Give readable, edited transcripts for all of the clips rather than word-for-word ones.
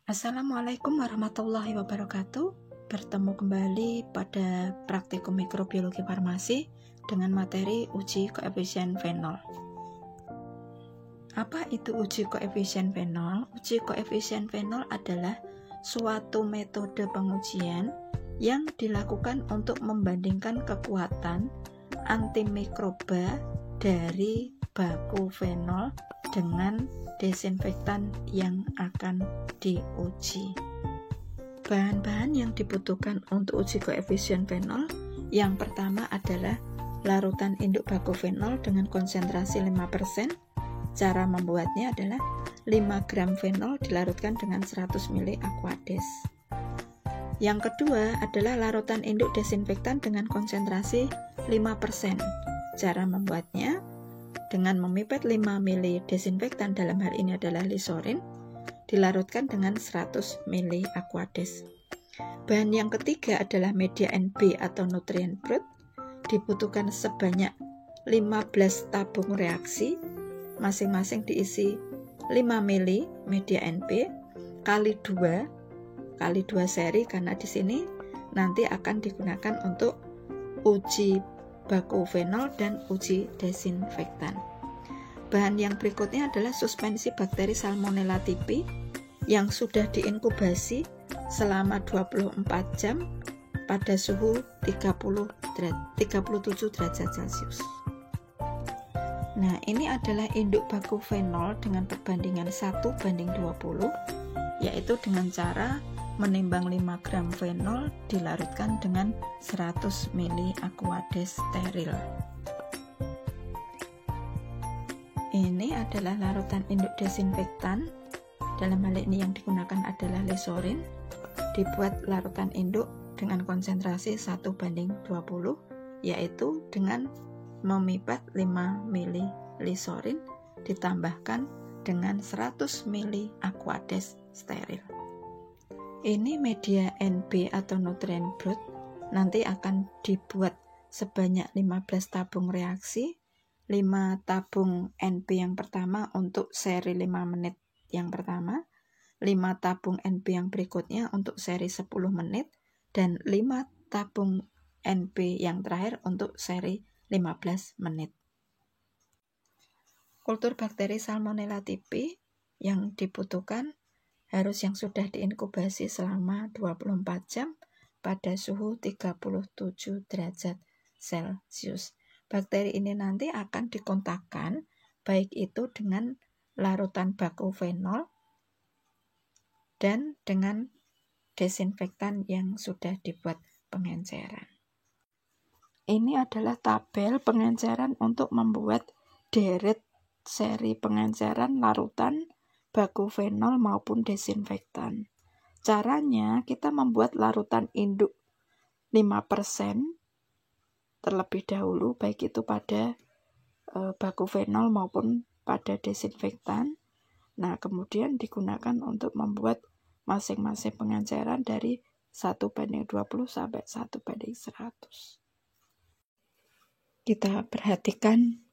Assalamualaikum warahmatullahi wabarakatuh. Bertemu kembali pada praktikum mikrobiologi farmasi dengan materi uji koefisien fenol. Apa itu uji koefisien fenol? Uji koefisien fenol adalah suatu metode pengujian yang dilakukan untuk membandingkan kekuatan antimikroba dari baku fenol dengan desinfektan yang akan diuji. Bahan-bahan yang dibutuhkan untuk uji koefisien fenol, yang pertama adalah larutan induk baku fenol dengan konsentrasi 5%. Cara membuatnya adalah 5 gram fenol dilarutkan dengan 100 ml Aquades. Yang kedua adalah larutan induk desinfektan dengan konsentrasi 5%. Cara membuatnya dengan memipet 5 ml desinfektan, dalam hal ini adalah lisorin, dilarutkan dengan 100 ml Aquades. Bahan yang ketiga adalah media NB atau nutrient broth, dibutuhkan sebanyak 15 tabung reaksi, masing-masing diisi 5 ml media NB kali 2 seri, karena di sini nanti akan digunakan untuk uji baku fenol dan uji desinfektan. Bahan yang berikutnya adalah suspensi bakteri Salmonella typhi yang sudah diinkubasi selama 24 jam pada suhu 37 derajat Celcius. Nah, ini adalah induk baku fenol dengan perbandingan 1:20, yaitu dengan cara menimbang 5 gram fenol dilarutkan dengan 100 ml Aquades steril. Ini adalah larutan induk desinfektan. Dalam hal ini yang digunakan adalah lisorin. Dibuat larutan induk dengan konsentrasi 1:20, yaitu dengan memipet 5 ml lisorin ditambahkan dengan 100 ml Aquades steril. Ini media NB atau nutrient broth, nanti akan dibuat sebanyak 15 tabung reaksi, 5 tabung NB yang pertama untuk seri 5 menit yang pertama, 5 tabung NB yang berikutnya untuk seri 10 menit, dan 5 tabung NB yang terakhir untuk seri 15 menit. Kultur bakteri Salmonella typhi yang dibutuhkan harus yang sudah diinkubasi selama 24 jam pada suhu 37 derajat Celcius. Bakteri ini nanti akan dikontakkan baik itu dengan larutan baku fenol dan dengan desinfektan yang sudah dibuat pengenceran. Ini adalah tabel pengenceran untuk membuat deret seri pengenceran larutan baku fenol maupun desinfektan. Caranya kita membuat larutan induk 5% terlebih dahulu, baik itu pada baku fenol maupun pada desinfektan. Nah, kemudian digunakan untuk membuat masing-masing pengenceran dari 1:20 sampai 1:100. Kita perhatikan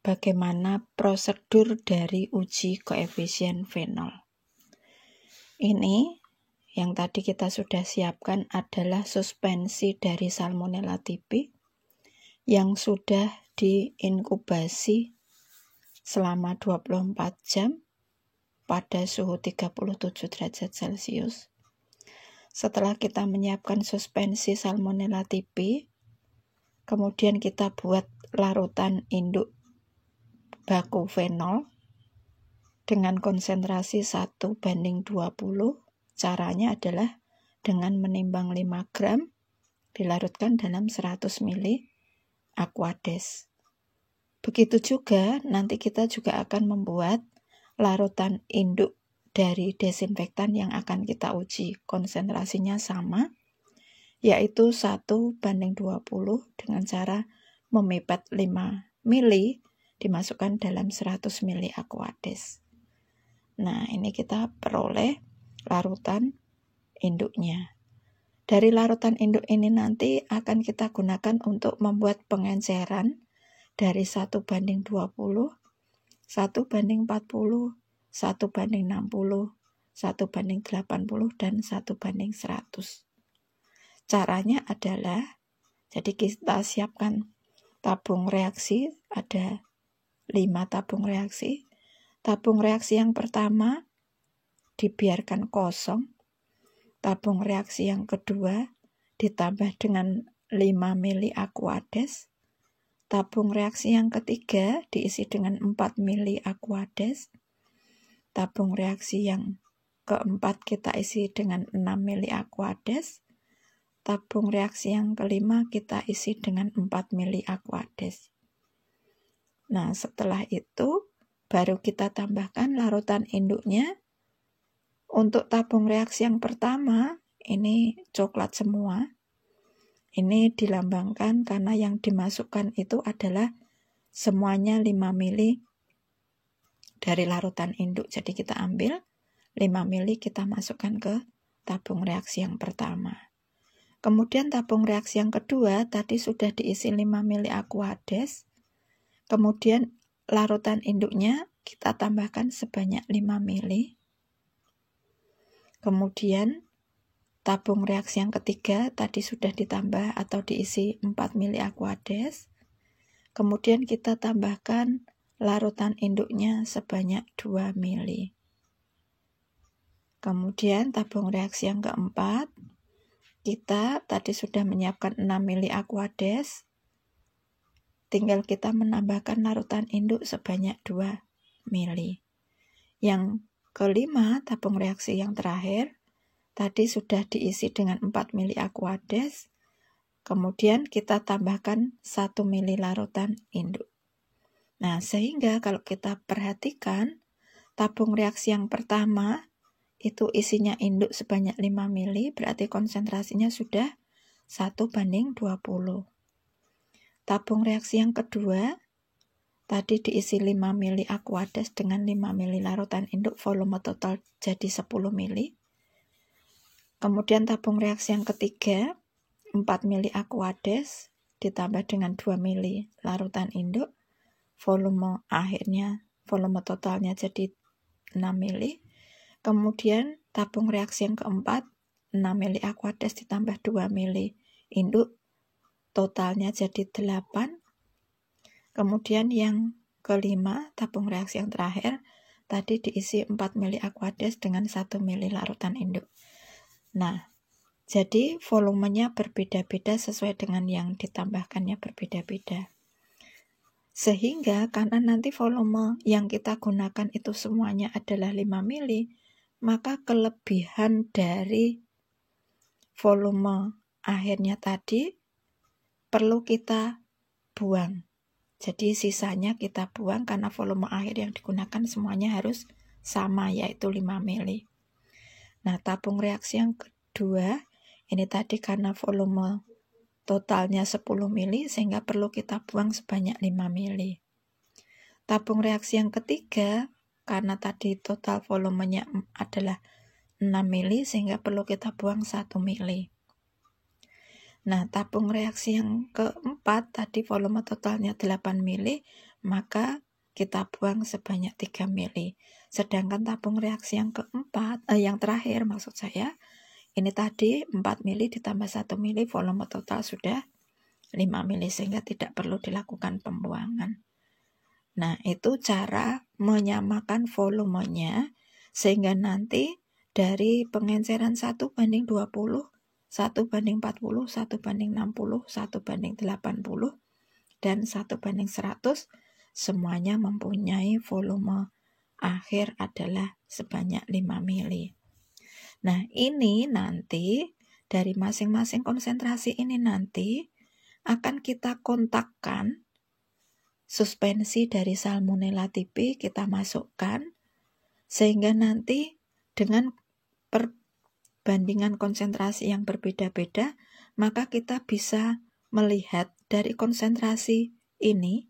bagaimana prosedur dari uji koefisien fenol. Ini yang tadi kita sudah siapkan adalah suspensi dari Salmonella typhi yang sudah diinkubasi selama 24 jam pada suhu 37 derajat Celcius. Setelah kita menyiapkan suspensi Salmonella typhi, kemudian kita buat larutan induk baku fenol dengan konsentrasi 1:20. Caranya adalah dengan menimbang 5 gram dilarutkan dalam 100 ml Aquades. Begitu juga nanti kita juga akan membuat larutan induk dari desinfektan yang akan kita uji. Konsentrasinya sama, yaitu 1:20 dengan cara memipet 5 ml dimasukkan dalam 100 ml Aquades. Nah, ini kita peroleh larutan induknya. Dari larutan induk ini nanti akan kita gunakan untuk membuat pengenceran dari 1:20, 1:40, 1:60, 1:80, dan 1:100. Caranya adalah, jadi kita siapkan tabung reaksi, ada 5 tabung reaksi. Tabung reaksi yang pertama dibiarkan kosong. Tabung reaksi yang kedua ditambah dengan 5 mili Aquades. Tabung reaksi yang ketiga diisi dengan 4 mili Aquades. Tabung reaksi yang keempat kita isi dengan 6 mili Aquades. Tabung reaksi yang kelima kita isi dengan 4 mili Aquades. Nah, setelah itu baru kita tambahkan larutan induknya. Untuk tabung reaksi yang pertama, ini coklat semua. Ini dilambangkan karena yang dimasukkan itu adalah semuanya 5 mili dari larutan induk. Jadi kita ambil 5 mili kita masukkan ke tabung reaksi yang pertama. Kemudian tabung reaksi yang kedua tadi sudah diisi 5 mili Aquades. Kemudian larutan induknya kita tambahkan sebanyak 5 mili. Kemudian tabung reaksi yang ketiga tadi sudah ditambah atau diisi 4 mili Aquades. Kemudian kita tambahkan larutan induknya sebanyak 2 mili. Kemudian tabung reaksi yang keempat, kita tadi sudah menyiapkan 6 mili Aquades. Tinggal kita menambahkan larutan induk sebanyak 2 mili. Yang kelima, tabung reaksi yang terakhir, tadi sudah diisi dengan 4 mili Aquades. Kemudian kita tambahkan 1 mili larutan induk. Nah, sehingga kalau kita perhatikan, tabung reaksi yang pertama itu isinya induk sebanyak 5 mili, berarti konsentrasinya sudah 1:20. Tabung reaksi yang kedua, tadi diisi 5 mili Aquades dengan 5 mili larutan induk, volume total jadi 10 mili. Kemudian tabung reaksi yang ketiga, 4 mili Aquades ditambah dengan 2 mili larutan induk, volume totalnya jadi 6 mili. Kemudian tabung reaksi yang keempat, 6 mili Aquades ditambah 2 mili induk, totalnya jadi 8. Kemudian yang kelima, tabung reaksi yang terakhir, tadi diisi 4 mili Aquades dengan 1 mili larutan induk. Nah, jadi volumenya berbeda-beda sesuai dengan yang ditambahkannya berbeda-beda. Sehingga karena nanti volume yang kita gunakan itu semuanya adalah 5 mili, maka kelebihan dari volume akhirnya tadi perlu kita buang. Jadi sisanya kita buang karena volume akhir yang digunakan semuanya harus sama, yaitu 5 mili. Nah, tabung reaksi yang kedua, ini tadi karena volume totalnya 10 mili sehingga perlu kita buang sebanyak 5 mili. Tabung reaksi yang ketiga, karena tadi total volumenya adalah 6 mili sehingga perlu kita buang 1 mili. Nah, tabung reaksi yang keempat tadi volume totalnya 8 mili, maka kita buang sebanyak 3 mili. Sedangkan tabung reaksi yang terakhir maksud saya, ini tadi 4 mili ditambah 1 mili, volume total sudah 5 mili sehingga tidak perlu dilakukan pembuangan. Nah, itu cara menyamakan volumenya sehingga nanti dari pengenceran 1:20, 1:40, 1:60, 1:80, dan 1:100 semuanya mempunyai volume akhir adalah sebanyak 5 mili. Nah, ini nanti dari masing-masing konsentrasi ini nanti akan kita kontakkan suspensi dari Salmonella typhi, kita masukkan sehingga nanti dengan perbandingan konsentrasi yang berbeda-beda, maka kita bisa melihat dari konsentrasi ini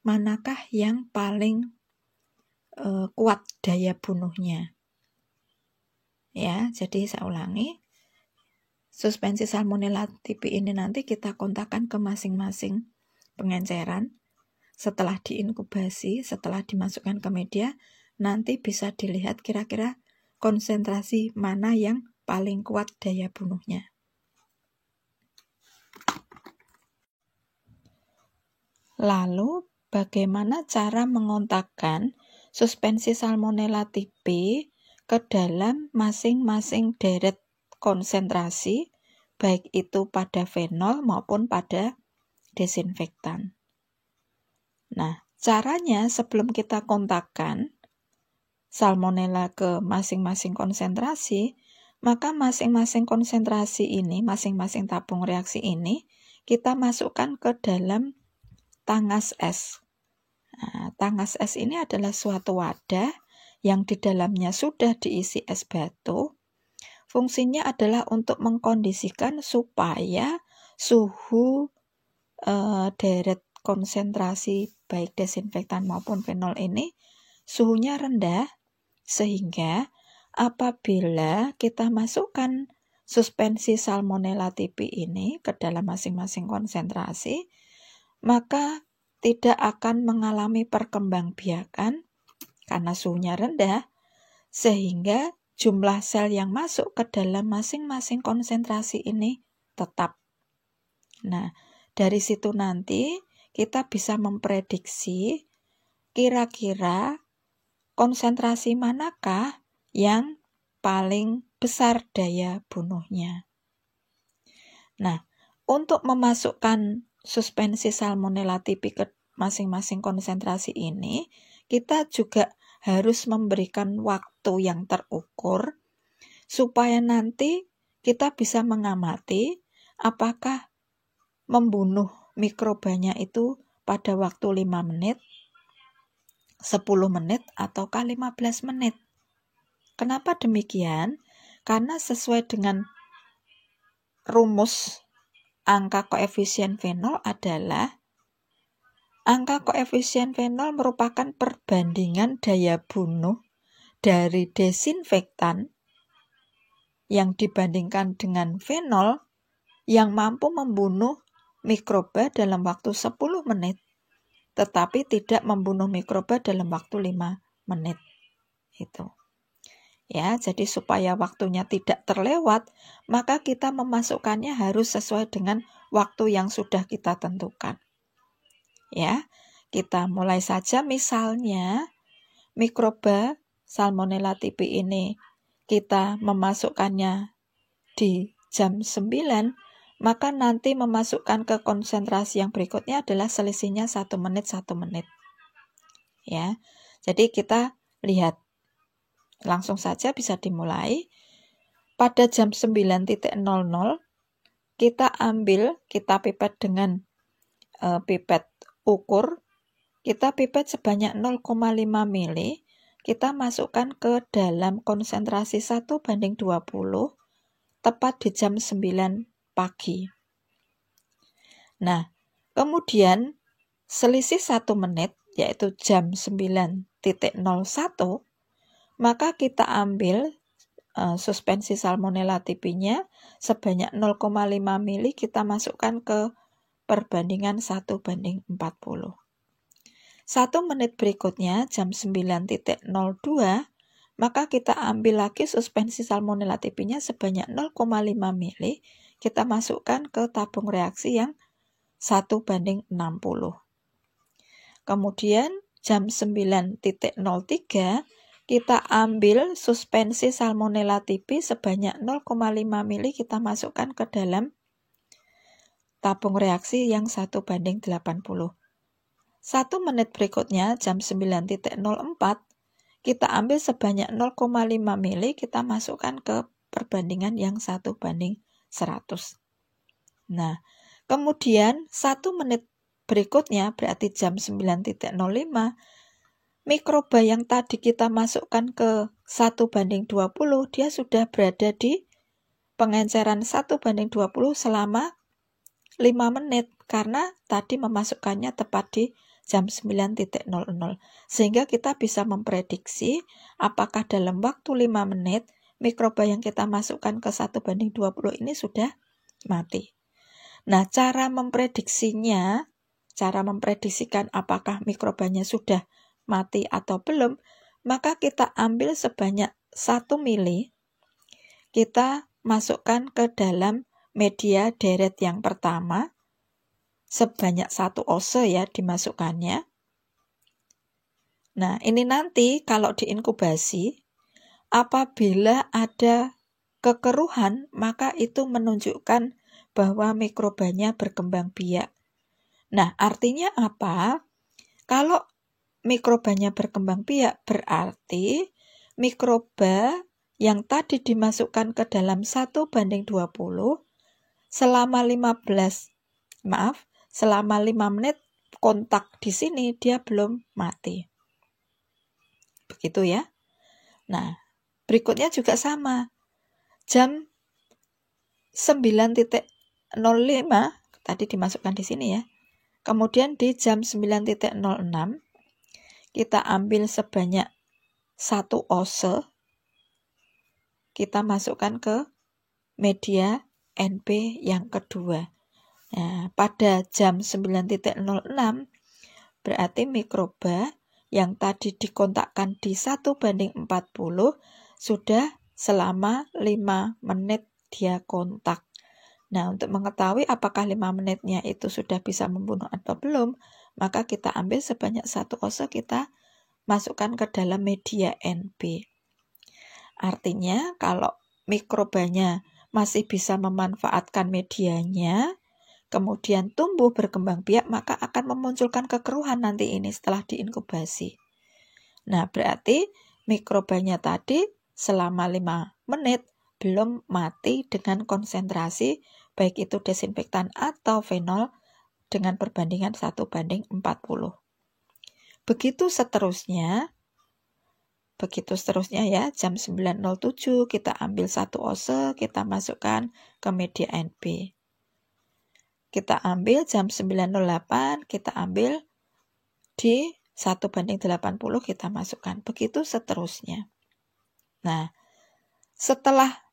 manakah yang paling kuat daya bunuhnya. Ya, jadi saya ulangi, suspensi Salmonella typhi ini nanti kita kontakkan ke masing-masing pengenceran. Setelah diinkubasi, setelah dimasukkan ke media, nanti bisa dilihat kira-kira konsentrasi mana yang paling kuat daya bunuhnya. Lalu, bagaimana cara mengontakkan suspensi Salmonella typhi ke dalam masing-masing deret konsentrasi, baik itu pada fenol maupun pada desinfektan. Nah, caranya sebelum kita kontakkan Salmonella ke masing-masing konsentrasi, maka masing-masing konsentrasi ini, masing-masing tabung reaksi ini, kita masukkan ke dalam tangas es. Nah, tangas es ini adalah suatu wadah yang di dalamnya sudah diisi es batu. Fungsinya adalah untuk mengkondisikan supaya suhu deret konsentrasi baik desinfektan maupun fenol ini suhunya rendah, sehingga apabila kita masukkan suspensi Salmonella typhi ini ke dalam masing-masing konsentrasi, maka tidak akan mengalami perkembangbiakan karena suhunya rendah, sehingga jumlah sel yang masuk ke dalam masing-masing konsentrasi ini tetap. Nah, dari situ nanti kita bisa memprediksi kira-kira konsentrasi manakah yang paling besar daya bunuhnya. Nah, untuk memasukkan suspensi Salmonella typhi ke masing-masing konsentrasi ini, kita juga harus memberikan waktu yang terukur supaya nanti kita bisa mengamati apakah membunuh mikrobanya itu pada waktu 5 menit, 10 menit, ataukah 15 menit. Kenapa demikian? Karena sesuai dengan rumus angka koefisien fenol adalah angka koefisien fenol merupakan perbandingan daya bunuh dari desinfektan yang dibandingkan dengan fenol yang mampu membunuh mikroba dalam waktu 10 menit, tetapi tidak membunuh mikroba dalam waktu 5 menit. Itu. Ya, jadi supaya waktunya tidak terlewat, maka kita memasukkannya harus sesuai dengan waktu yang sudah kita tentukan. Ya, kita mulai saja, misalnya mikroba Salmonella typhi ini kita memasukkannya di jam 9, maka nanti memasukkan ke konsentrasi yang berikutnya adalah selisihnya 1 menit 1 menit. Ya, jadi kita lihat. Langsung saja bisa dimulai. Pada jam 9.00 kita pipet dengan pipet ukur. Kita pipet sebanyak 0,5 ml. Kita masukkan ke dalam konsentrasi 1:20 tepat di jam 9 pagi. Nah, kemudian selisih 1 menit yaitu jam 9.01, maka kita ambil suspensi Salmonella typhi-nya sebanyak 0,5 ml, kita masukkan ke perbandingan 1:40. 1 menit berikutnya jam 9.02, maka kita ambil lagi suspensi Salmonella typhi-nya sebanyak 0,5 ml, kita masukkan ke tabung reaksi yang 1:60. Kemudian jam 9.03 kita ambil suspensi Salmonella typhi sebanyak 0,5 ml, kita masukkan ke dalam tabung reaksi yang 1:80. 1 menit berikutnya jam 9.04 kita ambil sebanyak 0,5 ml, kita masukkan ke perbandingan yang 1:100. Nah, kemudian 1 menit berikutnya berarti jam 9.05, mikroba yang tadi kita masukkan ke 1:20, dia sudah berada di pengenceran 1:20 selama 5 menit karena tadi memasukkannya tepat di jam 9.00. Sehingga kita bisa memprediksi apakah dalam waktu 5 menit mikroba yang kita masukkan ke 1:20 ini sudah mati. Nah, cara memprediksikan apakah mikrobanya sudah mati atau belum, maka kita ambil sebanyak 1 mili, kita masukkan ke dalam media deret yang pertama, sebanyak 1 ounce ya dimasukkannya. Nah, ini nanti kalau diinkubasi, apabila ada kekeruhan, maka itu menunjukkan bahwa mikrobanya berkembang biak. Nah, artinya apa? Kalau mikrobanya berkembang biak, berarti mikroba yang tadi dimasukkan ke dalam 1:20, selama 5 menit kontak di sini dia belum mati. Begitu ya. Nah, berikutnya juga sama. Jam 9.05 tadi dimasukkan di sini ya. Kemudian di jam 9.06 kita ambil sebanyak 1 ounce, kita masukkan ke media NP yang kedua. Nah, pada jam 9.06 berarti mikroba yang tadi dikontakkan di 1:40 sudah selama 5 menit dia kontak. Nah, untuk mengetahui apakah 5 menitnya itu sudah bisa membunuh atau belum, maka kita ambil sebanyak 1 ounce, kita masukkan ke dalam media NP. Artinya, kalau mikrobanya masih bisa memanfaatkan medianya, kemudian tumbuh berkembang biak, maka akan memunculkan kekeruhan nanti ini setelah diinkubasi. Nah, berarti mikrobanya tadi selama 5 menit belum mati dengan konsentrasi baik itu desinfektan atau fenol dengan perbandingan 1:40. Begitu seterusnya ya, jam 9.07 kita ambil 1 ounce, kita masukkan ke media NP. Kita ambil jam 9.08, kita ambil di 1:80 kita masukkan. Begitu seterusnya. Nah, setelah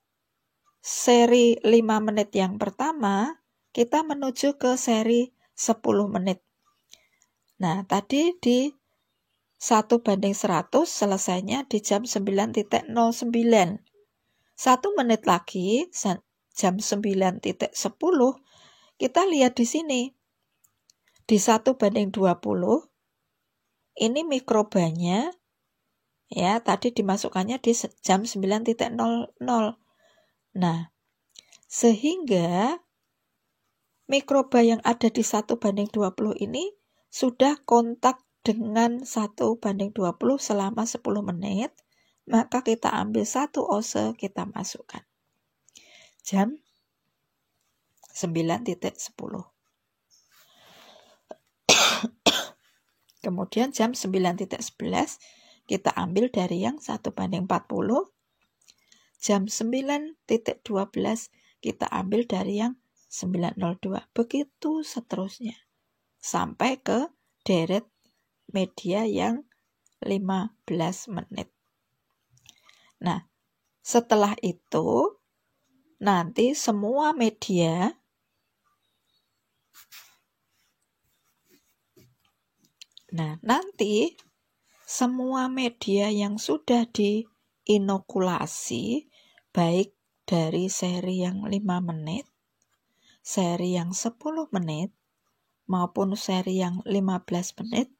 seri 5 menit yang pertama, kita menuju ke seri 10 menit. Nah, tadi di 1:100 selesainya di jam 9.09. 1 menit lagi, jam 9.10, kita lihat di sini. Di 1:20, ini mikrobanya, ya tadi dimasukkannya di jam 9.00. Nah, sehingga mikroba yang ada di 1:20 ini sudah kontak dengan 1:20 selama 10 menit, maka kita ambil 1 ounce, kita masukkan. Jam 9.10. Kemudian jam 9.11 kita ambil dari yang 1:40. Jam 9.12 kita ambil dari yang 9:02. Begitu seterusnya. Sampai ke deret media yang 15 menit. Nah, setelah itu nanti semua media yang sudah diinokulasi, baik dari seri yang 5 menit, seri yang 10 menit, maupun seri yang 15 menit,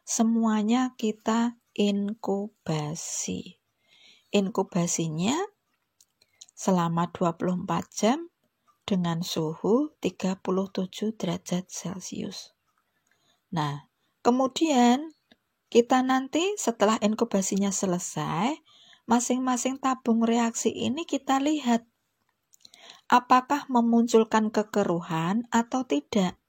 semuanya kita inkubasi. Inkubasinya selama 24 jam dengan suhu 37 derajat Celcius. Nah, kemudian kita nanti setelah inkubasinya selesai, masing-masing tabung reaksi ini kita lihat apakah memunculkan kekeruhan atau tidak.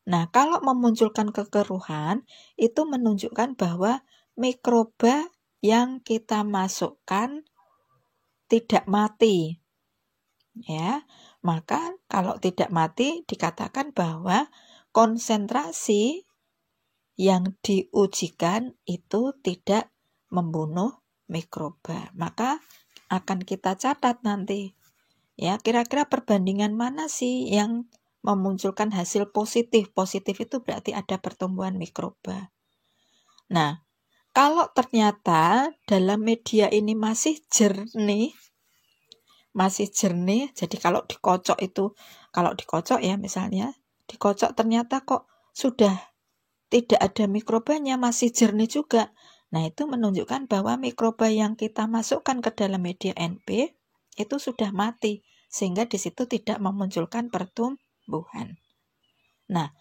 Nah, kalau memunculkan kekeruhan, itu menunjukkan bahwa mikroba yang kita masukkan tidak mati. Ya, maka kalau tidak mati dikatakan bahwa konsentrasi yang diujikan itu tidak membunuh mikroba. Maka akan kita catat nanti. Ya, kira-kira perbandingan mana sih yang memunculkan hasil positif. Positif itu berarti ada pertumbuhan mikroba. Nah, kalau ternyata dalam media ini masih jernih, jadi kalau dikocok ya misalnya, dikocok ternyata kok sudah tidak ada mikrobanya, masih jernih juga. Nah, itu menunjukkan bahwa mikroba yang kita masukkan ke dalam media NP itu sudah mati, sehingga di situ tidak memunculkan pertumbuhan. Nah,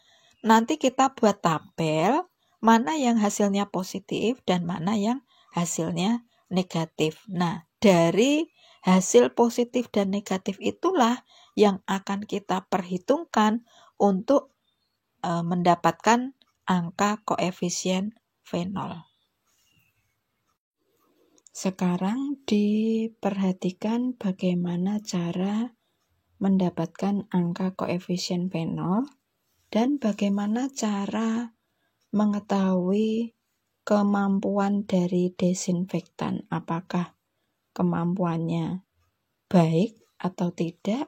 nanti kita buat tabel mana yang hasilnya positif dan mana yang hasilnya negatif. Nah, dari hasil positif dan negatif itulah yang akan kita perhitungkan untuk mendapatkan angka koefisien fenol. Sekarang diperhatikan bagaimana cara mendapatkan angka koefisien fenol dan bagaimana cara mengetahui kemampuan dari desinfektan. Apakah kemampuannya baik atau tidak?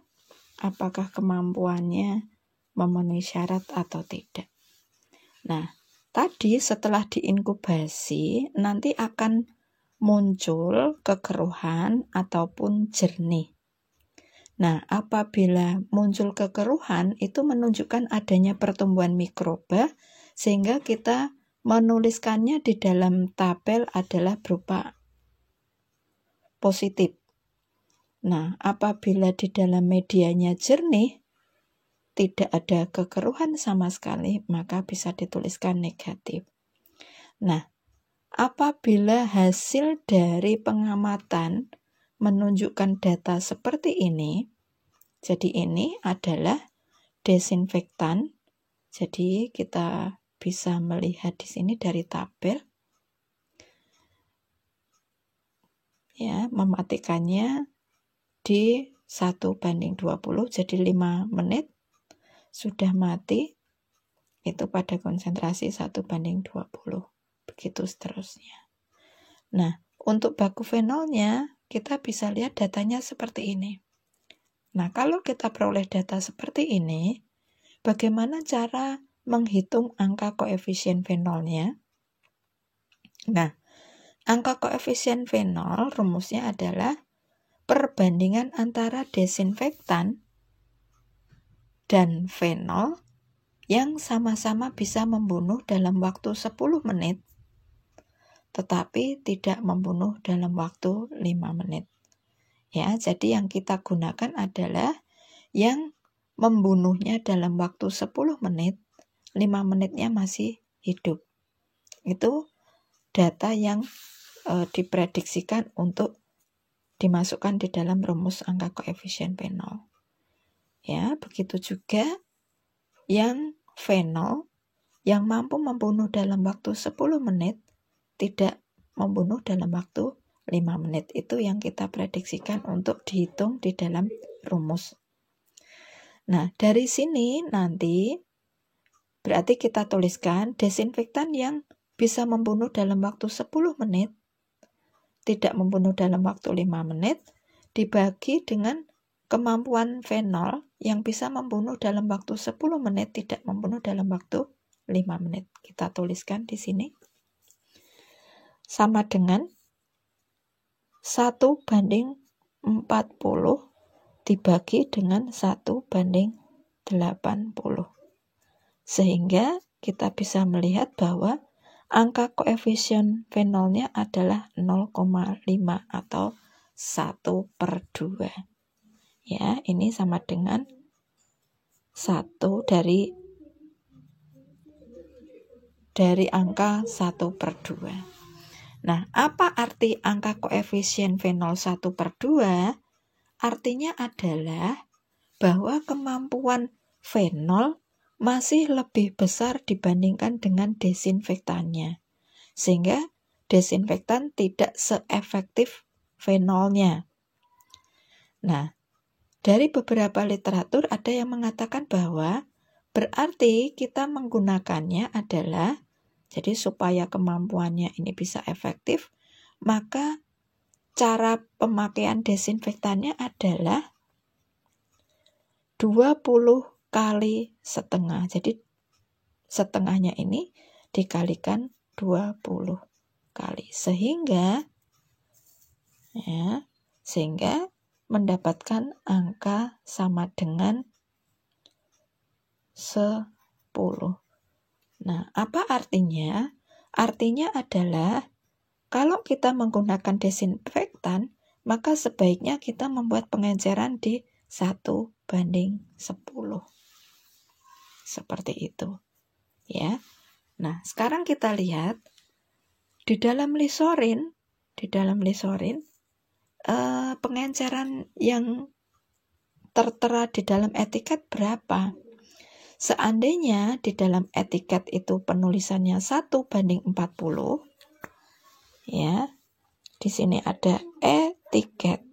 Apakah kemampuannya memenuhi syarat atau tidak? Nah, tadi setelah diinkubasi nanti akan muncul kekeruhan ataupun jernih. Nah, apabila muncul kekeruhan itu menunjukkan adanya pertumbuhan mikroba, sehingga kita menuliskannya di dalam tabel adalah berupa positif. Nah, apabila di dalam medianya jernih, tidak ada kekeruhan sama sekali, maka bisa dituliskan negatif. Nah, apabila hasil dari pengamatan menunjukkan data seperti ini, jadi ini adalah desinfektan. Jadi kita bisa melihat di sini dari tabel. Ya, mematikannya di 1:20, jadi 5 menit sudah mati. Itu pada konsentrasi 1:20. Begitu seterusnya. Nah, untuk baku fenolnya kita bisa lihat datanya seperti ini. Nah, kalau kita peroleh data seperti ini, bagaimana cara menghitung angka koefisien fenolnya? Nah, angka koefisien fenol rumusnya adalah perbandingan antara desinfektan dan fenol yang sama-sama bisa membunuh dalam waktu 10 menit, tetapi tidak membunuh dalam waktu 5 menit. Ya, jadi yang kita gunakan adalah yang membunuhnya dalam waktu 10 menit, 5 menitnya masih hidup. Itu data yang diprediksikan untuk dimasukkan di dalam rumus angka koefisien fenol. Ya, begitu juga yang fenol yang mampu membunuh dalam waktu 10 menit, tidak membunuh dalam waktu 5 menit. Itu yang kita prediksikan untuk dihitung di dalam rumus. Nah, dari sini nanti berarti kita tuliskan desinfektan yang bisa membunuh dalam waktu 10 menit, tidak membunuh dalam waktu 5 menit, dibagi dengan kemampuan fenol yang bisa membunuh dalam waktu 10 menit, tidak membunuh dalam waktu 5 menit. Kita tuliskan di sini. Sama dengan 1:40 dibagi dengan 1:80. Sehingga kita bisa melihat bahwa angka koefisien fenolnya adalah 0,5 atau 1/2. Ya, ini sama dengan 1 dari angka 1/2. Nah, apa arti angka koefisien fenol 1/2? Artinya adalah bahwa kemampuan fenol masih lebih besar dibandingkan dengan desinfektannya. Sehingga desinfektan tidak seefektif fenolnya. Nah, dari beberapa literatur ada yang mengatakan bahwa berarti kita menggunakannya adalah, jadi supaya kemampuannya ini bisa efektif, maka cara pemakaian desinfektannya adalah 20 kali setengah. Jadi setengahnya ini dikalikan 20. kali, sehingga mendapatkan angka sama dengan 10. Nah, apa artinya? Artinya adalah kalau kita menggunakan desinfektan, maka sebaiknya kita membuat pengenceran di 1:10. Seperti itu. Ya. Nah, sekarang kita lihat di dalam lisorin, pengenceran yang tertera di dalam etiket berapa? Seandainya di dalam etiket itu penulisannya 1:40, ya, di sini ada etiket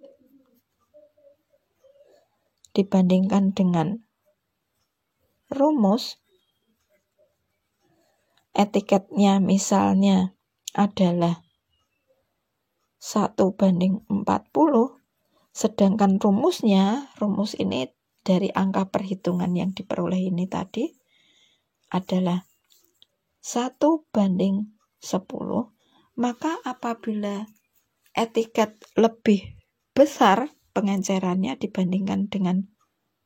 dibandingkan dengan rumus, etiketnya misalnya adalah 1:40, sedangkan rumus ini dari angka perhitungan yang diperoleh ini tadi adalah 1:10, maka apabila etiket lebih besar pengencerannya dibandingkan dengan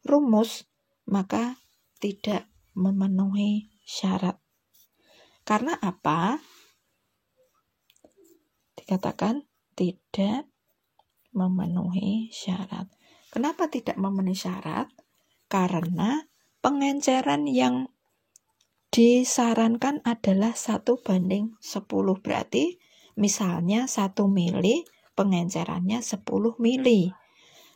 rumus, maka tidak memenuhi syarat. Karena apa? Dikatakan tidak memenuhi syarat. Kenapa tidak memenuhi syarat? Karena pengenceran yang disarankan adalah 1:10. Berarti misalnya 1 mili pengencerannya 10 mili.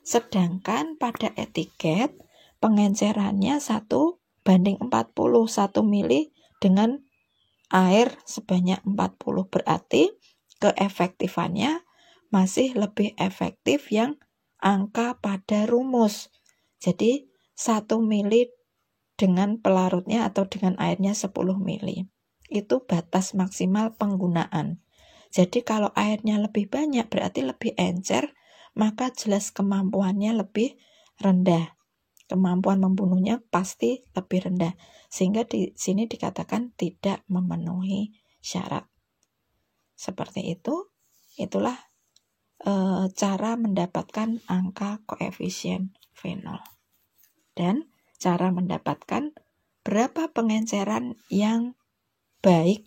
Sedangkan pada etiket pengencerannya 1:40, 1 mili dengan air sebanyak 40. Berarti keefektifannya masih lebih efektif yang angka pada rumus. Jadi 1 mili dengan pelarutnya atau dengan airnya 10 mili. Itu batas maksimal penggunaan. Jadi kalau airnya lebih banyak berarti lebih encer, maka jelas kemampuannya lebih rendah. Kemampuan membunuhnya pasti lebih rendah. Sehingga di sini dikatakan tidak memenuhi syarat. Seperti itu, itulah cara mendapatkan angka koefisien fenol. Dan cara mendapatkan berapa pengenceran yang baik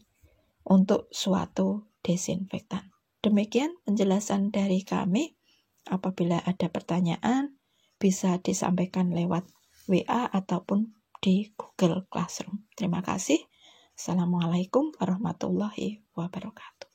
untuk suatu desinfektan. Demikian penjelasan dari kami. Apabila ada pertanyaan, bisa disampaikan lewat WA ataupun di Google Classroom. Terima kasih. Assalamualaikum warahmatullahi wabarakatuh.